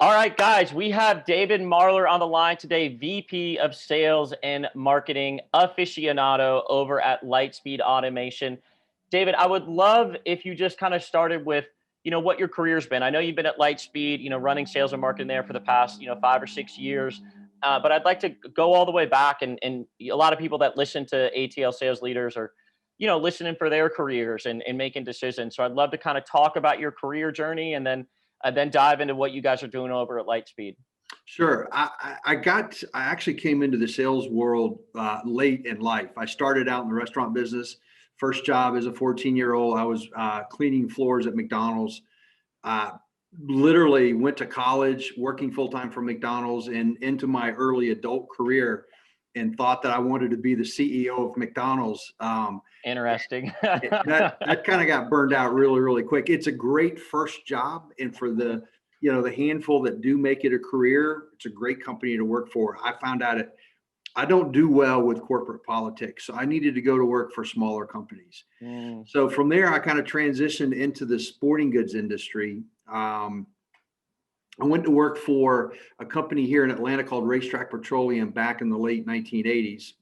All right, guys, we have David Marler on the line today, VP of Sales and Marketing aficionado over at Lightspeed Automation. David, I would love if you just kind of started with, what your career's been. I know you've been at Lightspeed, running sales and marketing there for the past, 5 or 6 years. But I'd like to go all the way back, and a lot of people that listen to ATL sales leaders are, listening for their careers and making decisions. So I'd love to kind of talk about your career journey and then dive into what you guys are doing over at Lightspeed. Sure. I actually came into the sales world late in life. I started out in the restaurant business. First job as a 14-year-old, I was cleaning floors at McDonald's. Literally went to college, working full-time for McDonald's, and into my early adult career, and thought that I wanted to be the CEO of McDonald's. Interesting. that kind of got burned out really, really quick. It's a great first job, and for the handful that do make it a career, it's a great company to work for. I found out I don't do well with corporate politics, so I needed to go to work for smaller companies. So from there, I kind of transitioned into the sporting goods industry. I went to work for a company here in Atlanta called Racetrack Petroleum back in the late 1980s.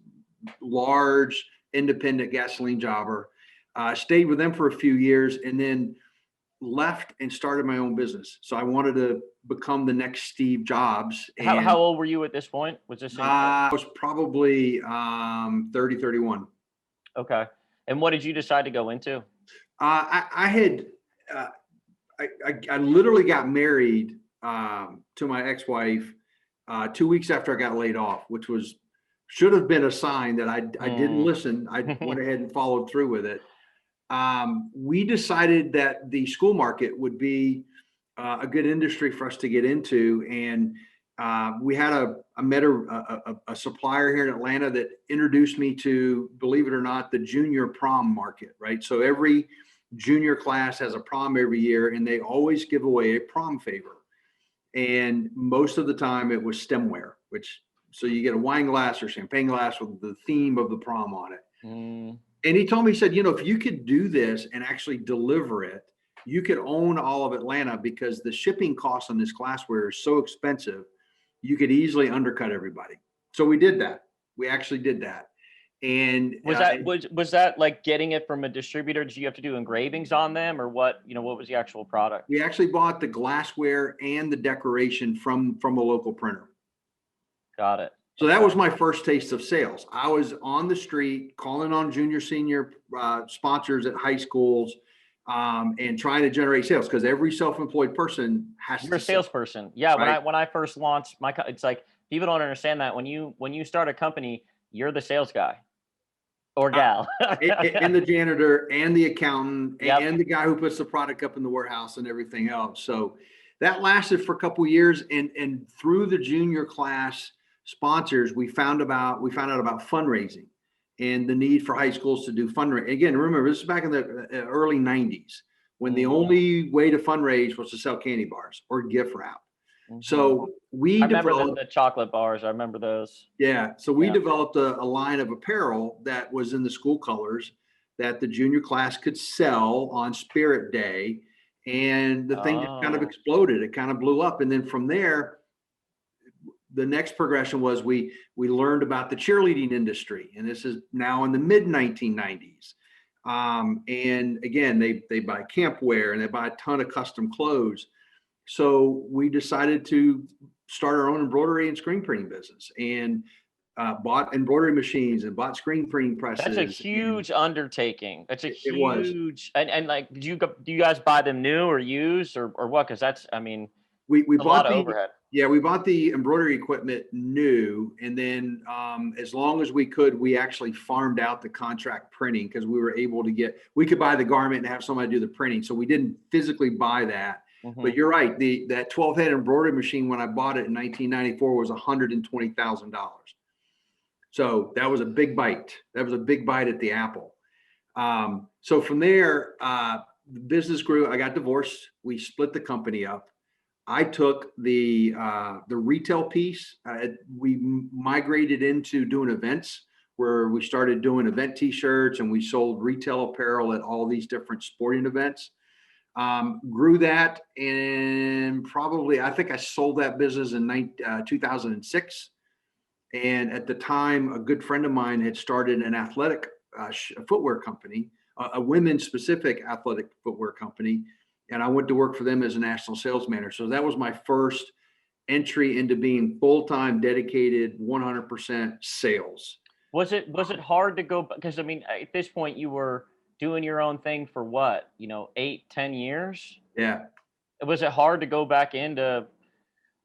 Large independent gasoline jobber. Stayed with them for a few years and then left and started my own business. So I wanted to become the next Steve Jobs. And How old were you at this point? Was this? I was probably 30, 31. Okay. And what did you decide to go into? I literally got married to my ex-wife 2 weeks after I got laid off, which should have been a sign that I didn't listen. I went ahead and followed through with it. We decided that the school market would be a good industry for us to get into, and we had I met a supplier here in Atlanta that introduced me to, believe it or not, the junior prom market. Right, so every junior class has a prom every year, and they always give away a prom favor. And most of the time it was stemware, so you get a wine glass or champagne glass with the theme of the prom on it. And he told me, he said, if you could do this and actually deliver it, you could own all of Atlanta, because the shipping costs on this glassware is so expensive, you could easily undercut everybody. So we did that. We actually did that. And was that like getting it from a distributor? Did you have to do engravings on them, or what? What was the actual product? We actually bought the glassware and the decoration from a local printer. Got it. So that was my first taste of sales. I was on the street calling on junior, senior sponsors at high schools, and trying to generate sales, because every self-employed person has You're to a salesperson. Yeah. Right? When I first launched it's like, people don't understand that when you start a company, you're the sales guy. Or gal. And the janitor and the accountant. Yep. And the guy who puts the product up in the warehouse and everything else. So that lasted for a couple of years, and through the junior class sponsors, we found out about fundraising and the need for high schools to do fundraising. Again, remember, this is back in the early 90s, when the only way to fundraise was to sell candy bars or gift wrap. So I remember the chocolate bars. I remember those. Yeah. So we developed a line of apparel that was in the school colors that the junior class could sell on Spirit Day. And the thing just kind of exploded. It kind of blew up. And then from there, the next progression was we learned about the cheerleading industry. And this is now in the mid 1990s. And again, they buy camp wear and they buy a ton of custom clothes. So we decided to start our own embroidery and screen printing business, and bought embroidery machines and bought screen printing presses. That's a huge undertaking. That's a huge. And like, do you guys buy them new or used or what? Because that's, we a bought lot of overhead. Yeah, we bought the embroidery equipment new, and then as long as we could, we actually farmed out the contract printing, because we were able to we could buy the garment and have somebody do the printing. So we didn't physically buy that. But you're right. That 12-head embroidery machine, when I bought it in 1994, was $120,000. So that was a big bite. That was a big bite at the apple. So from there, the business grew. I got divorced. We split the company up. I took the retail piece. We migrated into doing events, where we started doing event T-shirts, and we sold retail apparel at all these different sporting events. Grew that, and probably, I think I sold that business in 2006. And at the time, a good friend of mine had started an athletic footwear company, a women's specific athletic footwear company. And I went to work for them as a national sales manager. So that was my first entry into being full-time, dedicated, 100% sales. Was it hard to go? Because I mean, at this point, you were doing your own thing for what, 8, 10 years? Yeah. Was it hard to go back into,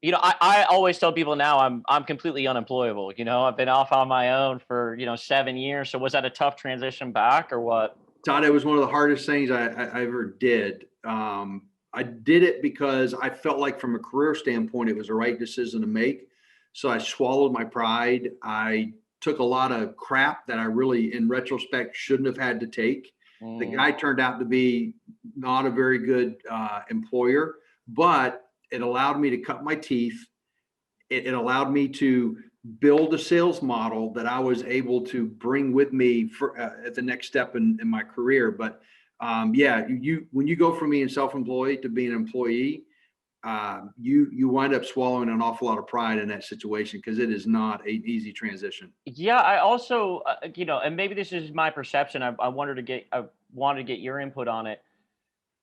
I always tell people now I'm completely unemployable. I've been off on my own for, 7 years. So was that a tough transition back or what? Todd, it was one of the hardest things I ever did. I did it because I felt like from a career standpoint, it was the right decision to make. So I swallowed my pride. I took a lot of crap that I really, in retrospect, shouldn't have had to take. The guy turned out to be not a very good employer, but it allowed me to cut my teeth. It allowed me to build a sales model that I was able to bring with me for at the next step in my career. But yeah, when you go from being self-employed to being an employee, you wind up swallowing an awful lot of pride in that situation because it is not an easy transition. Yeah, I also, and maybe this is my perception. I wanted to get your input on it.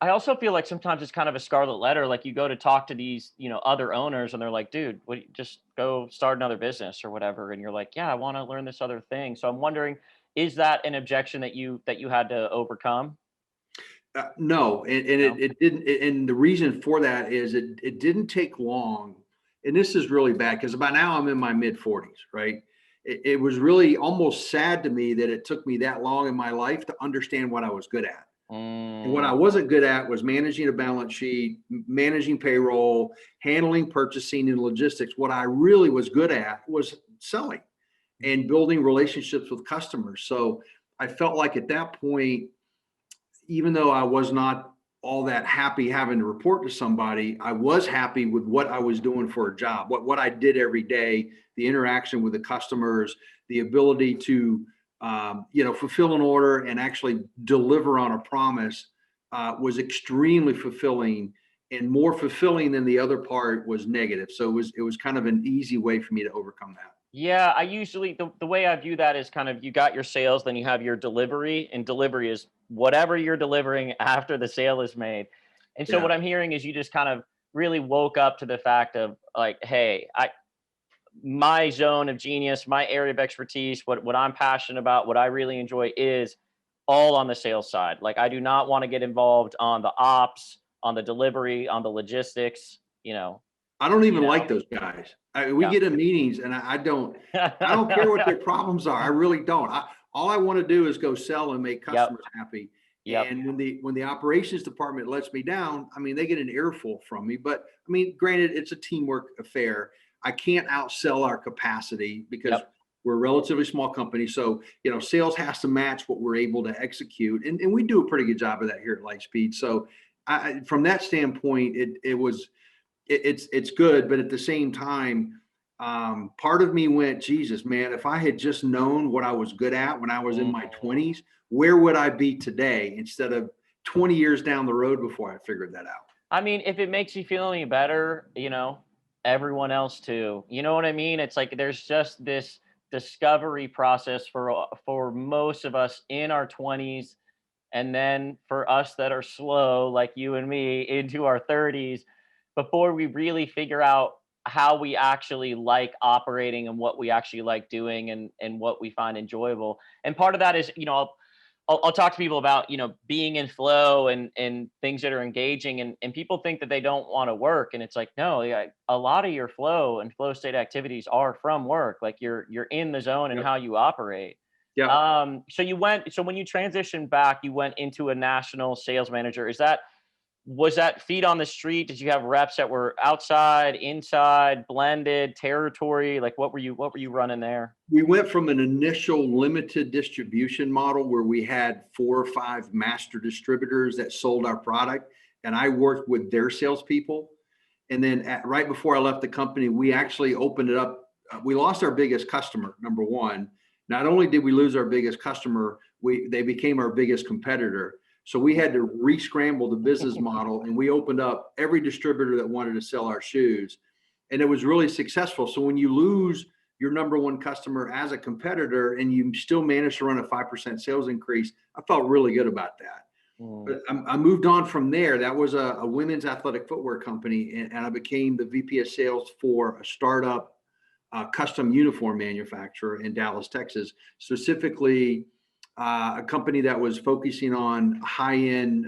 I also feel like sometimes it's kind of a scarlet letter. Like you go to talk to these, other owners, and they're like, "Dude, just go start another business or whatever." And you're like, "Yeah, I want to learn this other thing." So I'm wondering, is that an objection that you had to overcome? No, and No. it didn't. And the reason for that is it didn't take long. And this is really bad because by now I'm in my mid 40s, right? It was really almost sad to me that it took me that long in my life to understand what I was good at. And what I Mm, wasn't good at was managing a balance sheet, managing payroll, handling purchasing and logistics. What I really was good at was selling and building relationships with customers. So I felt like at that point, even though I was not all that happy having to report to somebody, I was happy with what I was doing for a job, what I did every day, the interaction with the customers, the ability to fulfill an order and actually deliver on a promise was extremely fulfilling, and more fulfilling than the other part was negative. So it was kind of an easy way for me to overcome that. yeah, I usually the way I view that is kind of you got your sales, then you have your delivery, and delivery is whatever you're delivering after the sale is made. And so Yeah. what I'm hearing is you just kind of really woke up to the fact of like, hey, my zone of genius, my area of expertise, what I'm passionate about, what I really enjoy is all on the sales side. Like I do not want to get involved on the ops, on the delivery, on the logistics, I don't you even like know. those guys. We Yeah. get in meetings and I don't care what their problems are. I really don't. All I want to do is go sell and make Yep. customers happy. Yep. And when the operations department lets me down, I mean, they get an earful from me. But I mean, granted, it's a teamwork affair. I can't outsell our capacity because Yep. we're a relatively small company. So, sales has to match what we're able to execute. And we do a pretty good job of that here at Lightspeed. So from that standpoint, it's good, but at the same time, part of me went, Jesus, man, if I had just known what I was good at when I was in my Mm. 20s, where would I be today instead of 20 years down the road before I figured that out? I mean, if it makes you feel any better, everyone else too. You know what I mean? It's like there's just this discovery process for most of us in our 20s, and then for us that are slow like you and me into our 30s before we really figure out how we actually like operating and what we actually like doing and what we find enjoyable. And part of that is, I'll talk to people about, being in flow and things that are engaging, and people think that they don't want to work. And it's like, no, yeah, a lot of your flow and flow state activities are from work. Like you're in the zone and Yep. how you operate. Yep. So when you transitioned back, you went into a national sales manager. Was that feet on the street? Did you have reps that were outside, inside, blended, territory? Like what were you running there? We went from an initial limited distribution model where we had 4 or 5 master distributors that sold our product, and I worked with their salespeople. And then right before I left the company, we actually opened it up. We lost our biggest customer, number one. Not only did we lose our biggest customer, they became our biggest competitor. So we had to re-scramble the business model, and we opened up every distributor that wanted to sell our shoes. And it was really successful. So when you lose your number one customer as a competitor and you still manage to run a 5% sales increase, I felt really good about that. But I moved on from there. That was a women's athletic footwear company, and I became the VP of sales for a startup custom uniform manufacturer in Dallas, Texas, specifically a company that was focusing on high-end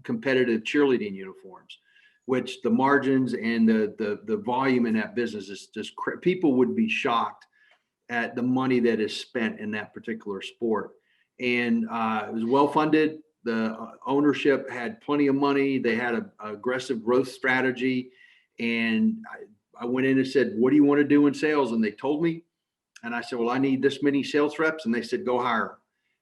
competitive cheerleading uniforms, which the margins and the volume in that business is just people would be shocked at the money that is spent in that particular sport. And it was well funded. The ownership had plenty of money. They had an aggressive growth strategy. And I went in and said, what do you want to do in sales? And they told me. And I said, well, I need this many sales reps. And they said, go hire them.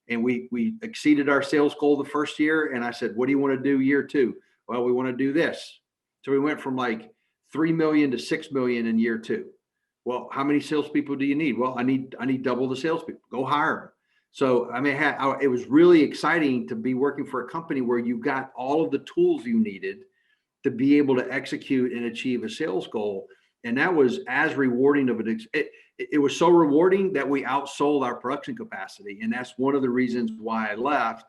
And we exceeded our sales goal the first year. And I said, what do you want to do year two? Well, we want to do this. So we went from like 3 million to 6 million in year two. Well, how many salespeople do you need? Well, I need double the salespeople. Go hire them. So, I mean, it was really exciting to be working for a company where you got all of the tools you needed to be able to execute and achieve a sales goal. And that was as rewarding of it was so rewarding that we outsold our production capacity. And that's one of the reasons why I left,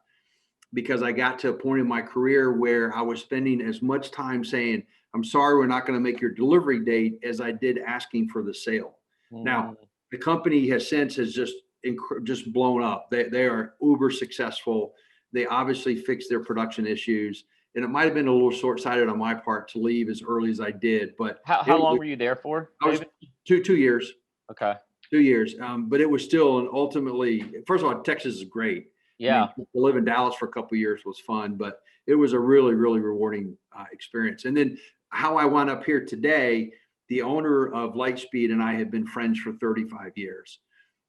because I got to a point in my career where I was spending as much time saying, I'm sorry, we're not going to make your delivery date, as I did asking for the sale. Now, the company has just blown up. They are uber successful. They obviously fixed their production issues, and it might have been a little short-sighted on my part to leave as early as I did. But how long were you there for, David? I was 2 years. Okay. 2 years. But it was still, and ultimately, first of all, Texas is great. Yeah. I mean, to live in Dallas for a couple of years was fun, but it was a really, really rewarding experience. And then how I wound up here today, the owner of Lightspeed and I have been friends for 35 years.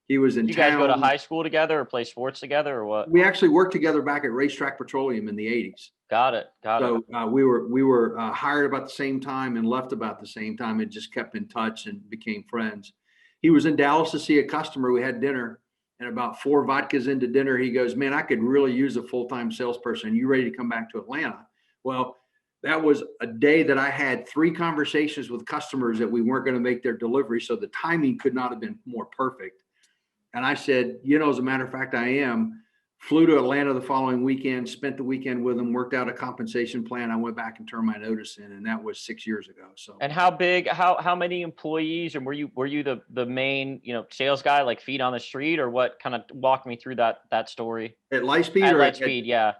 He was in Did you town. guys go to high school together or play sports together or what? We actually worked together back at Racetrack Petroleum in the 80s. Got it. So we were hired about the same time and left about the same time, and just kept in touch and became friends. He was in Dallas to see a customer. We had dinner, and about 4 vodkas into dinner, he goes, man, I could really use a full-time salesperson. You ready to come back to Atlanta? Well, that was a day that I had 3 conversations with customers that we weren't going to make their delivery. So the timing could not have been more perfect. And I said, as a matter of fact, I am. Flew to Atlanta the following weekend, spent the weekend with them, worked out a compensation plan. I went back and turned my notice in, and that was 6 years ago. So. And how big? How many employees? And were you the main sales guy, like feet on the street, or what? Kind of walk me through that story. At Lightspeed. At Lightspeed, yeah.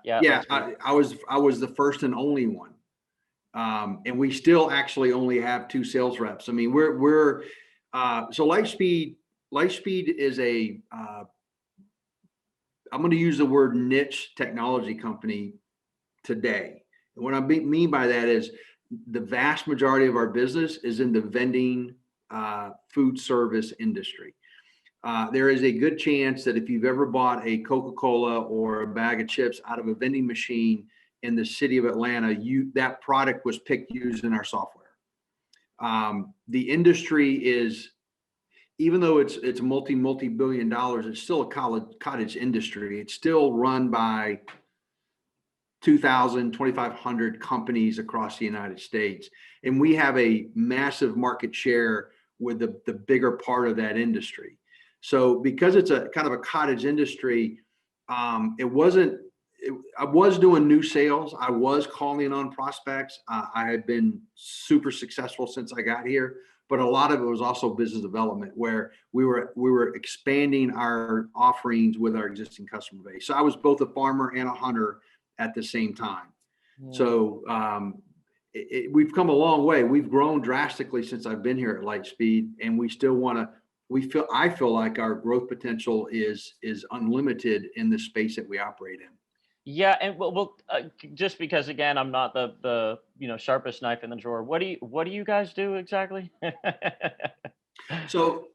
I was the first and only one, and we still actually only have 2 sales reps. I mean, we're so Lightspeed. Lightspeed is I'm going to use the word niche technology company today. And what I mean by that is the vast majority of our business is in the vending food service industry. There is a good chance that if you've ever bought a Coca-Cola or a bag of chips out of a vending machine in the city of Atlanta, that product was picked using our software. The industry is, even though it's multi-billion dollars, it's still a cottage industry. It's still run by 2,000, 2,500 companies across the United States. And we have a massive market share with the bigger part of that industry. So because it's a kind of a cottage industry, I was doing new sales. I was calling on prospects. I had been super successful since I got here. But a lot of it was also business development, where we were expanding our offerings with our existing customer base. So I was both a farmer and a hunter at the same time. So we've come a long way. We've grown drastically since I've been here at Lightspeed, and we still I feel like our growth potential is unlimited in the space that we operate in. Yeah, and well, just because again, I'm not the sharpest knife in the drawer. What do you guys do exactly? So,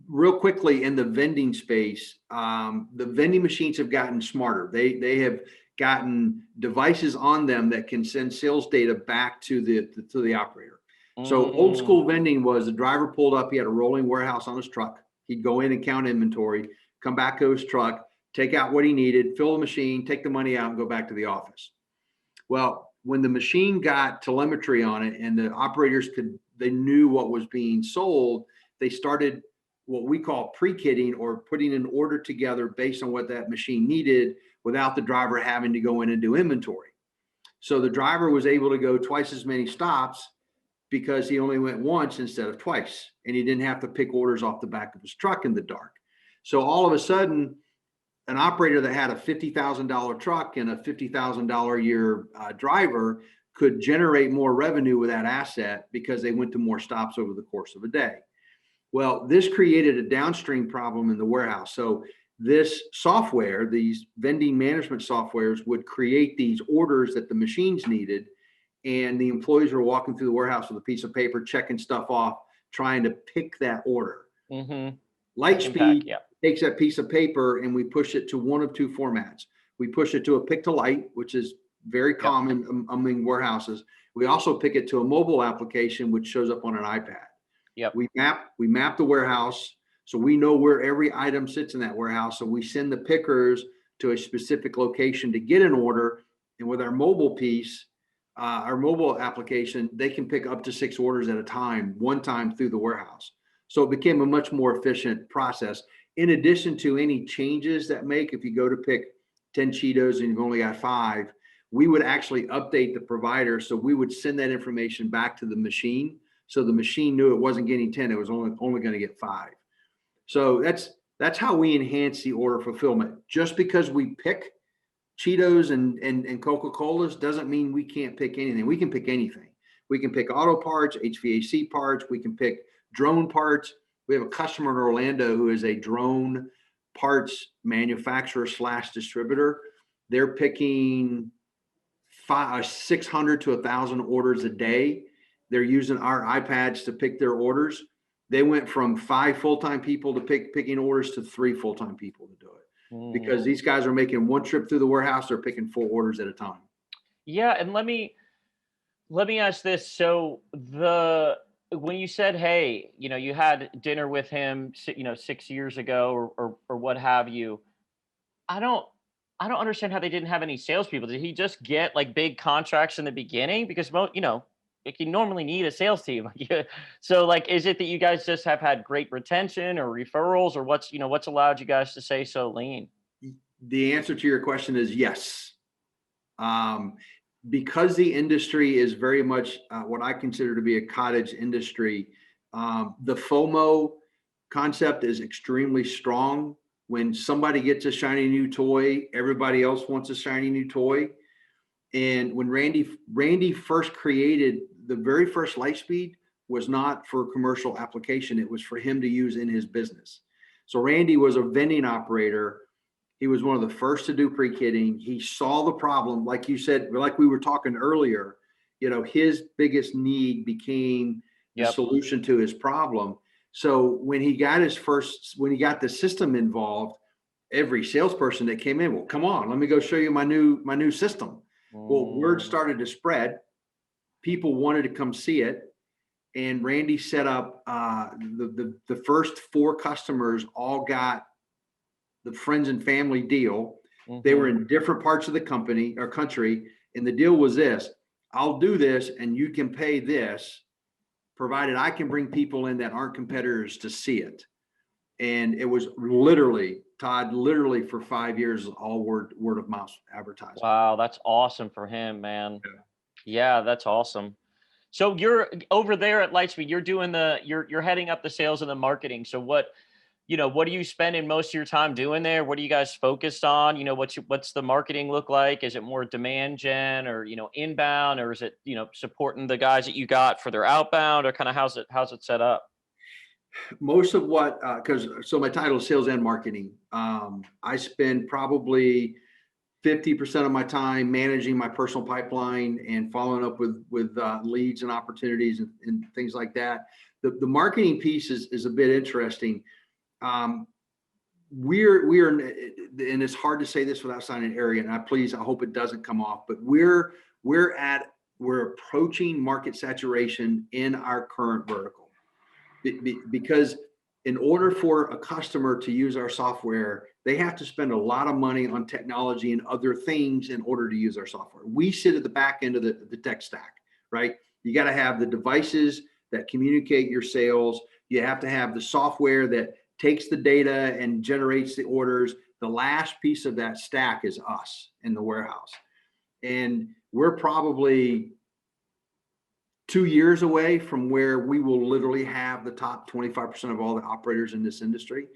real quickly, in the vending space, the vending machines have gotten smarter. They have gotten devices on them that can send sales data back to the operator. So old school vending was the driver pulled up, he had a rolling warehouse on his truck. He'd go in and count inventory, come back to his truck, take out what he needed, fill the machine, take the money out, and go back to the office. Well, when the machine got telemetry on it and the operators they knew what was being sold, they started what we call pre-kitting, or putting an order together based on what that machine needed without the driver having to go in and do inventory. So the driver was able to go twice as many stops because he only went once instead of twice, and he didn't have to pick orders off the back of his truck in the dark. So all of a sudden, an operator that had a $50,000 truck and a $50,000 a year driver could generate more revenue with that asset because they went to more stops over the course of a day. Well, this created a downstream problem in the warehouse. So this software, these vending management softwares, would create these orders that the machines needed, and the employees were walking through the warehouse with a piece of paper, checking stuff off, trying to pick that order. Lightspeed takes that piece of paper and we push it to one of two formats. We push it to a pick to light, which is very common among warehouses. We also pick it to a mobile application, which shows up on an iPad. We map the warehouse, so we know where every item sits in that warehouse. So we send the pickers to a specific location to get an order. And with our mobile piece, our mobile application, they can pick up to 6 orders at a time, one time through the warehouse. So it became a much more efficient process. In addition to any changes that make, if you go to pick 10 Cheetos and you've only got 5, we would actually update the provider. So we would send that information back to the machine. So the machine knew it wasn't getting 10, it was only going to get 5. So that's how we enhance the order fulfillment. Just because we pick Cheetos and Coca-Colas doesn't mean we can't pick anything. We can pick anything. We can pick auto parts, HVAC parts. We can pick drone parts. We have a customer in Orlando who is a drone parts manufacturer / distributor. They're picking 600 to 1,000 orders a day. They're using our iPads to pick their orders. They went from 5 full-time people to picking orders to 3 full-time people to do it. Because these guys are making one trip through the warehouse, they're picking 4 orders at a time. Yeah, and let me ask this. So when you said, hey, you had dinner with him, 6 years ago or what have you, I don't understand how they didn't have any salespeople. Did he just get like big contracts in the beginning? Because like you normally need a sales team. So like, is it that you guys just have had great retention or referrals, or what's allowed you guys to stay so lean? The answer to your question is yes. Because the industry is very much what I consider to be a cottage industry, the FOMO concept is extremely strong. When somebody gets a shiny new toy, everybody else wants a shiny new toy. And when Randy first created the very first Lightspeed, was not for commercial application. It was for him to use in his business. So Randy was a vending operator. He was one of the first to do pre-kitting. He saw the problem, like you said, like we were talking earlier. His biggest need became the solution to his problem. So when he got the system involved, every salesperson that came in, well, come on, let me go show you my new system. Well, word started to spread. People wanted to come see it. And Randy set up the first 4 customers all got the friends and family deal. They were in different parts of the company or country. And the deal was this: I'll do this and you can pay this, provided I can bring people in that aren't competitors to see it. And it was literally, Todd, for 5 years, all word of mouth advertising. Wow, that's awesome for him, man. Yeah, that's awesome. So you're over there at Lightspeed. You're doing you're heading up the sales and the marketing. So what are you spending most of your time doing there? What are you guys focused on? What's the marketing look like? Is it more demand gen or inbound, or is it supporting the guys that you got for their outbound, or kind of how's it set up? Most of what, so my title is sales and marketing. I spend probably 50% of my time managing my personal pipeline and following up with leads and opportunities and things like that. The marketing piece is a bit interesting. We're and it's hard to say this without sounding arrogant. I hope it doesn't come off, but we're approaching market saturation in our current vertical. Because in order for a customer to use our software, they have to spend a lot of money on technology and other things in order to use our software. We sit at the back end of the tech stack, right? You got to have the devices that communicate your sales. You have to have the software that takes the data and generates the orders. The last piece of that stack is us in the warehouse. And we're probably 2 years away from where we will literally have the top 25% of all the operators in this industry.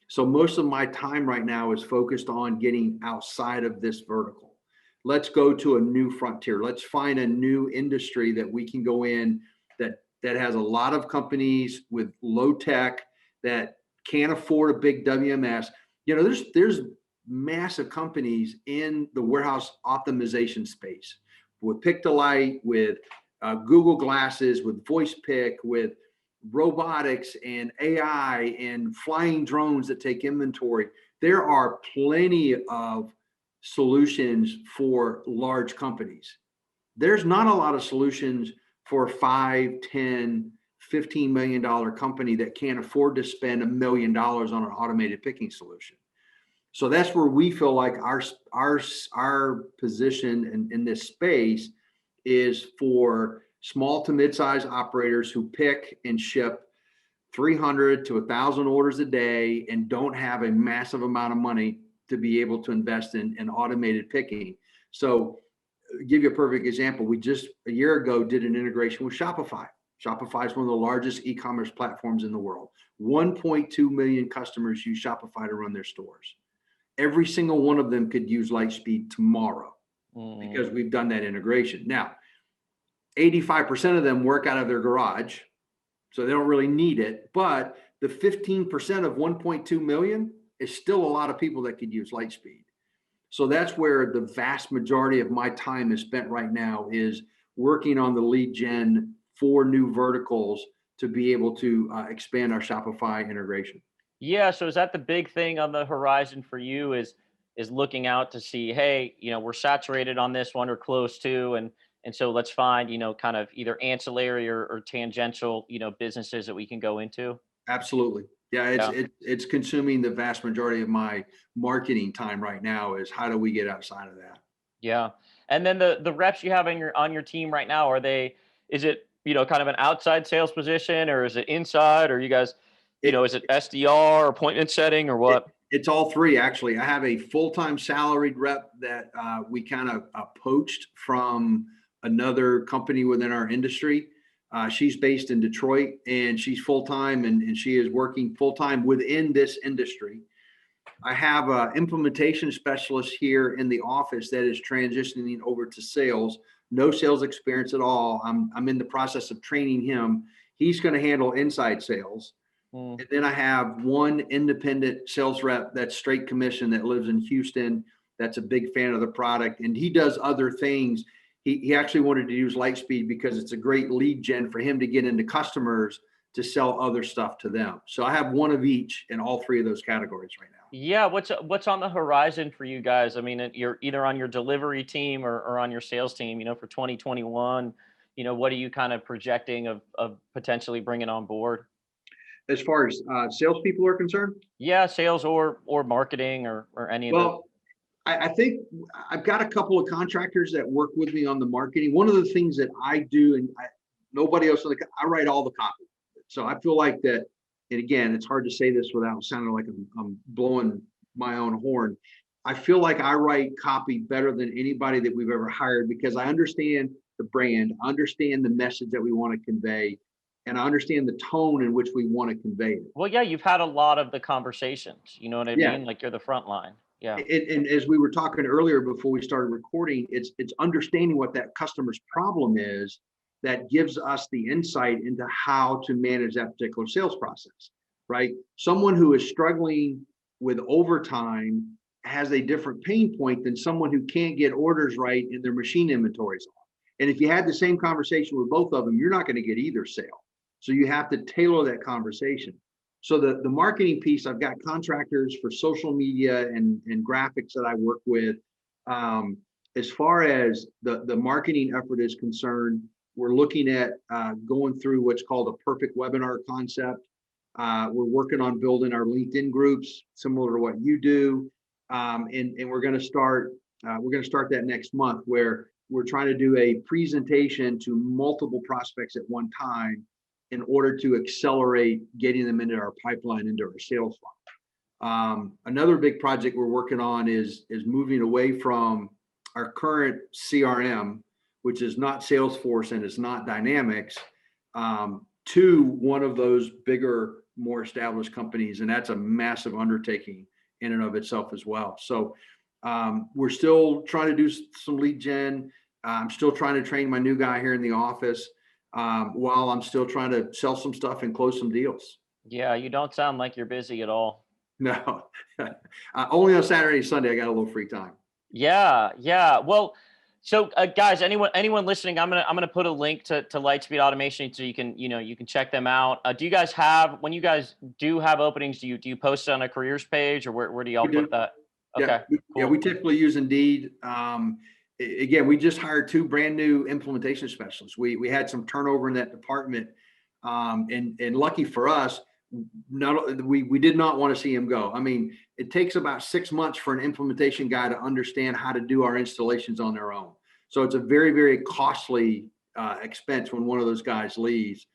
So most of my time right now is focused on getting outside of this vertical. Let's go to a new frontier. Let's find a new industry that we can go in that has a lot of companies with low tech that can't afford a big WMS. You know, there's massive companies in the warehouse optimization space with Pick to Light, with Google Glasses, with voice pick, with robotics and AI and flying drones that take inventory. There are plenty of solutions for large companies. There's not a lot of solutions for a 5, 10, $15 million company that can't afford to spend $1 million on an automated picking solution. So that's where we feel like our position in this space is for small to mid-size operators who pick and ship 300 to 1,000 orders a day and don't have a massive amount of money to be able to invest in automated picking. So I'll give you a perfect example. We just a year ago did an integration with Shopify. Shopify is one of the largest e-commerce platforms in the world. 1.2 million customers use Shopify to run their stores. Every single one of them could use Lightspeed tomorrow because we've done that integration. Now, 85% of them work out of their garage, so they don't really need it. But the 15% of 1.2 million is still a lot of people that could use Lightspeed. So that's where the vast majority of my time is spent right now, is working on the lead gen for new verticals to be able to expand our Shopify integration. Yeah. So is that the big thing on the horizon for you, is looking out to see, hey, we're saturated on this one or close to, and so let's find, kind of either ancillary or tangential, businesses that we can go into? Absolutely. Yeah, Yeah. it's consuming the vast majority of my marketing time right now, is how do we get outside of that? Yeah. And then the reps you have on your team right now, is it, kind of an outside sales position, or is it inside, or you guys, It, is it SDR, appointment setting, or it what? it's all three, actually. I have a full-time salaried rep that we kind of poached from another company within our industry. She's based in Detroit, and she's full-time, and she is working full-time within this industry. I have an implementation specialist here in the office that is transitioning over to sales. No sales experience at all. I'm in the process of training him. He's going to handle inside sales. And then I have one independent sales rep that's straight commission that lives in Houston. That's a big fan of the product, and he does other things. He actually wanted to use Lightspeed because it's a great lead gen for him to get into customers to sell other stuff to them. So I have one of each in all three of those categories right now. Yeah. What's on the horizon for you guys? I mean, you're either on your delivery team or on your sales team, for 2021, what are you kind of projecting of potentially bringing on board? As far as salespeople are concerned, Yeah, sales or marketing or any of those. well, I think I've got a couple of contractors that work with me on the marketing. One of the things that I do, and nobody else, I write all the copy. So I feel like that, and again, it's hard to say this without sounding like I'm blowing my own horn. I feel like I write copy better than anybody that we've ever hired, because I understand the brand, I understand the message that we want to convey, and I understand the tone in which we want to convey it. Well, yeah, you've had a lot of the conversations, you know what I Yeah. mean? Like, you're the front line. Yeah. And as we were talking earlier before we started recording, it's understanding what that customer's problem is that gives us the insight into how to manage that particular sales process, right? Someone who is struggling with overtime has a different pain point than someone who can't get orders right and their machine inventories off. And if you had the same conversation with both of them, you're not going to get either sale. So you have to tailor that conversation. So the marketing piece, I've got contractors for social media and graphics that I work with. As far as the marketing effort is concerned, we're looking at going through what's called a perfect webinar concept. We're working on building our LinkedIn groups, similar to what you do. And we're going to start that next month, where we're trying to do a presentation to multiple prospects at one time in order to accelerate getting them into our pipeline, into our sales funnel. Another big project we're working on is moving away from our current CRM, which is not Salesforce and it's not Dynamics, to one of those bigger, more established companies. And that's a massive undertaking in and of itself as well. So we're still trying to do some lead gen. I'm still trying to train my new guy here in the office, while I'm still trying to sell some stuff and close some deals. Yeah, you don't sound like you're busy at all. No, only on Saturday and Sunday I got a little free time. Yeah, yeah. Well, so guys, anyone listening, I'm gonna put a link to Lightspeed Automation so you can you can check them out. Do you guys have, when you guys do have openings, do you post it on a careers page, or where do y'all put that? Okay, Yeah, cool. we typically use Indeed. Again, we just hired 2 brand new implementation specialists. We had some turnover in that department, and lucky for us, we did not want to see him go. I mean, it takes about 6 months for an implementation guy to understand how to do our installations on their own. So it's a very, very costly expense when one of those guys leaves.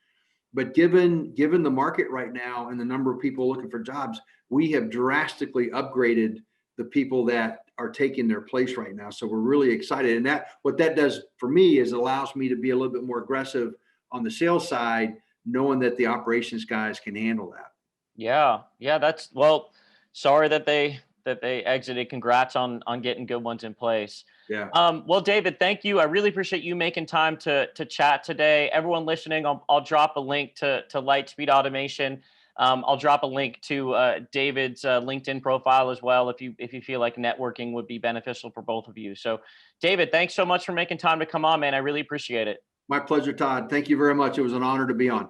But given the market right now and the number of people looking for jobs, we have drastically upgraded the people that are taking their place right now. So we're really excited. And what that does for me is it allows me to be a little bit more aggressive on the sales side, knowing that the operations guys can handle that. Yeah, yeah. Well, sorry that they exited. Congrats on getting good ones in place. Yeah. Well, David, thank you. I really appreciate you making time to chat today. Everyone listening, I'll drop a link to Lightspeed Automation. I'll drop a link to David's LinkedIn profile as well, if you feel like networking would be beneficial for both of you. So, David, thanks so much for making time to come on, man. I really appreciate it. My pleasure, Todd. Thank you very much. It was an honor to be on.